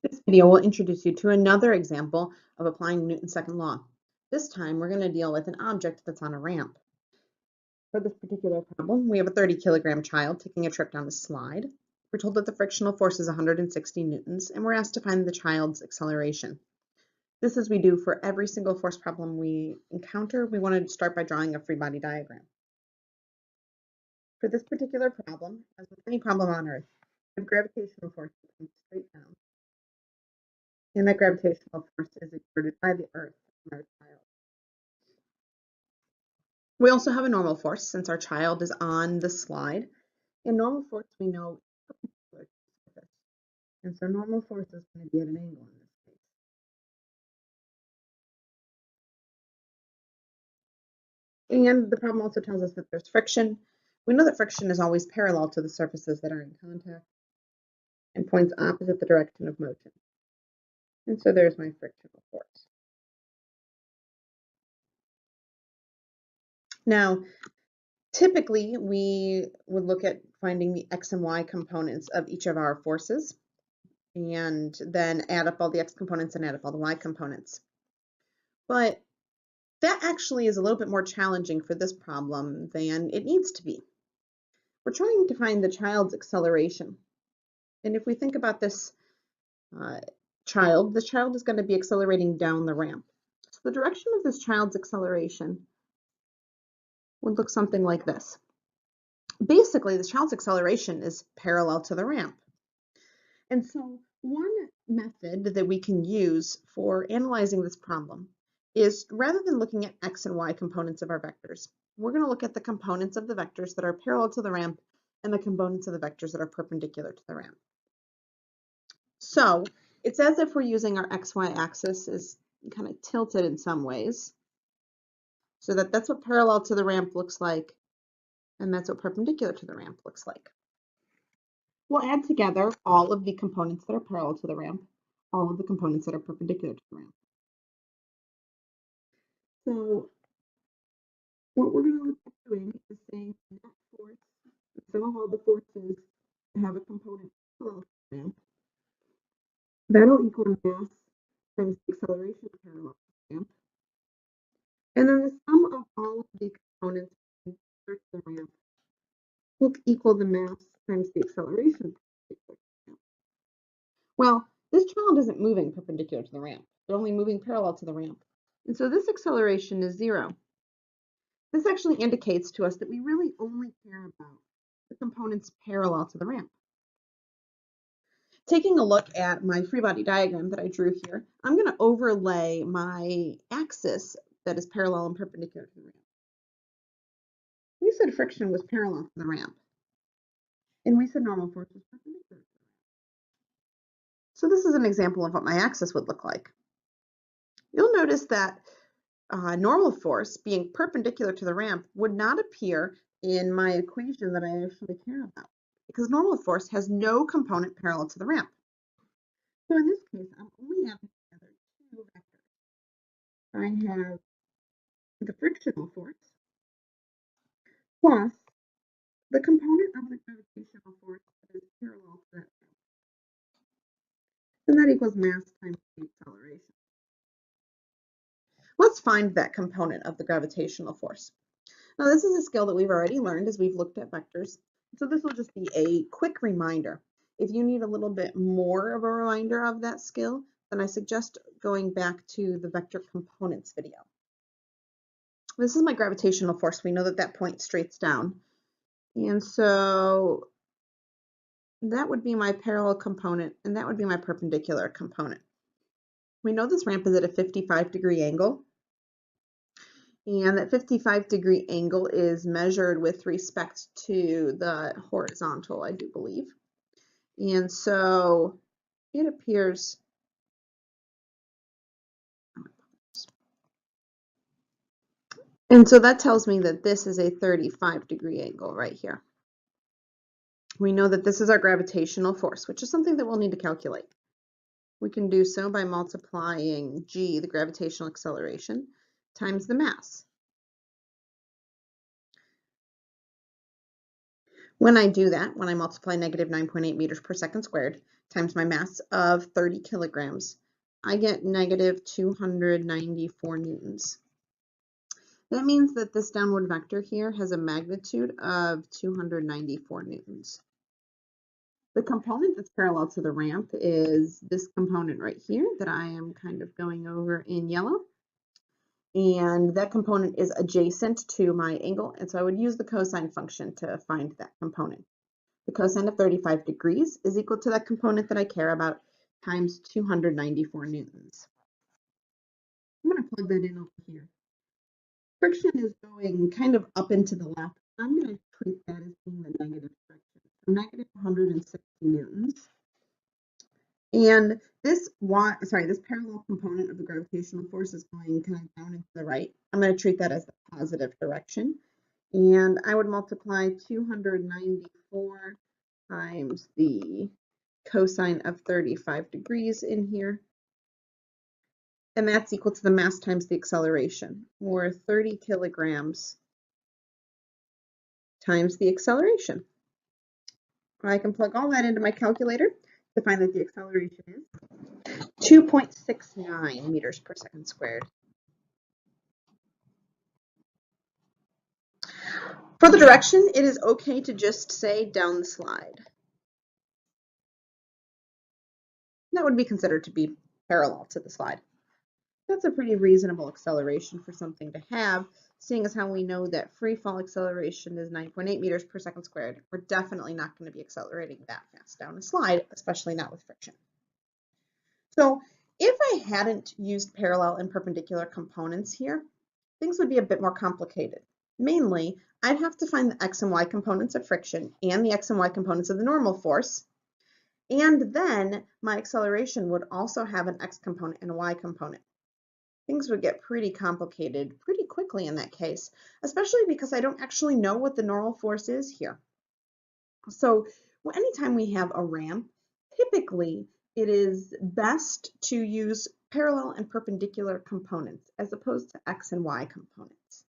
This video will introduce you to another example of applying Newton's second law. This time we're going to deal with an object that's on a ramp. For this particular problem, we have a 30-kilogram child taking a trip down a slide. We're told that the frictional force is 160 newtons, and we're asked to find the child's acceleration. Just as we do for every single force problem we encounter, we want to start by drawing a free body diagram. For this particular problem, as with any problem on Earth, we have gravitational force that comes straight down. And that gravitational force is exerted by the Earth on our child. We also have a normal force since our child is on the slide. And normal force we know is perpendicular to the surface. And so normal force is going to be at an angle in this case. And the problem also tells us that there's friction. We know that friction is always parallel to the surfaces that are in contact and points opposite the direction of motion. And so there's my frictional force. Now, typically, we would look at finding the x and y components of each of our forces and then add up all the x components and add up all the y components. But that actually is a little bit more challenging for this problem than it needs to be. We're trying to find the child's acceleration. And if we think about this child is going to be accelerating down the ramp. So the direction of this child's acceleration would look something like this. Basically, this child's acceleration is parallel to the ramp. And so one method that we can use for analyzing this problem is rather than looking at x and y components of our vectors, we're going to look at the components of the vectors that are parallel to the ramp and the components of the vectors that are perpendicular to the ramp. So it's as if we're using our xy axis is kind of tilted in some ways, so that's what parallel to the ramp looks like, and that's what perpendicular to the ramp looks like. We'll add together all of the components that are parallel to the ramp, all of the components that are perpendicular to the ramp. So what we're going to look at doing is saying net force, some of all the forces have a component parallel to the ramp. That'll equal mass times the acceleration parallel to the ramp. And then the sum of all of the components perpendicular to the ramp will equal the mass times the acceleration perpendicular to the ramp. Well, this child isn't moving perpendicular to the ramp. They're only moving parallel to the ramp. And so this acceleration is 0. This actually indicates to us that we really only care about the components parallel to the ramp. Taking a look at my free body diagram that I drew here, I'm going to overlay my axis that is parallel and perpendicular to the ramp. We said friction was parallel to the ramp, and we said normal force was perpendicular to the ramp. So this is an example of what my axis would look like. You'll notice that normal force being perpendicular to the ramp would not appear in my equation that I actually care about, because normal force has no component parallel to the ramp. So in this case, I'm only adding together two vectors. I have the frictional force plus the component of the gravitational force that is parallel to that ramp. And that equals mass times the acceleration. Let's find that component of the gravitational force. Now, this is a skill that we've already learned as we've looked at vectors. So this will just be a quick reminder. If you need a little bit more of a reminder of that skill, then I suggest going back to the vector components video. This is my gravitational force. We know that that point straights down. And so that would be my parallel component, and that would be my perpendicular component. We know this ramp is at a 55-degree angle. And that 55-degree angle is measured with respect to the horizontal, I do believe. And so it appears, and so that tells me that this is a 35-degree angle right here. We know that this is our gravitational force, which is something that we'll need to calculate. We can do so by multiplying g, the gravitational acceleration, times the mass. When I do that, when I multiply negative 9.8 meters per second squared times my mass of 30 kilograms, I get negative 294 newtons. That means that this downward vector here has a magnitude of 294 newtons. The component that's parallel to the ramp is this component right here that I am kind of going over in yellow. And that component is adjacent to my angle, and so I would use the cosine function to find that component. The cosine of 35 degrees is equal to that component that I care about times 294 newtons. I'm going to plug that in over here. Friction is going kind of up and to the left. I'm going to treat that as being the negative friction. So negative 160 newtons. And this parallel component of the gravitational force is going kind of down and to the right. I'm going to treat that as the positive direction. And I would multiply 294 times the cosine of 35 degrees in here. And that's equal to the mass times the acceleration, or 30 kilograms times the acceleration. I can plug all that into my calculator to find that the acceleration is 2.69 meters per second squared. For the direction, it is okay to just say down the slide. That would be considered to be parallel to the slide. That's a pretty reasonable acceleration for something to have, seeing as how we know that free fall acceleration is 9.8 meters per second squared. We're definitely not going to be accelerating that fast down a slide, especially not with friction. So if I hadn't used parallel and perpendicular components here, things would be a bit more complicated. Mainly, I'd have to find the x and y components of friction and the x and y components of the normal force. And then my acceleration would also have an x component and a y component. Things would get pretty complicated pretty quickly in that case, especially because I don't actually know what the normal force is here. So anytime we have a ramp, typically it is best to use parallel and perpendicular components as opposed to x and y components.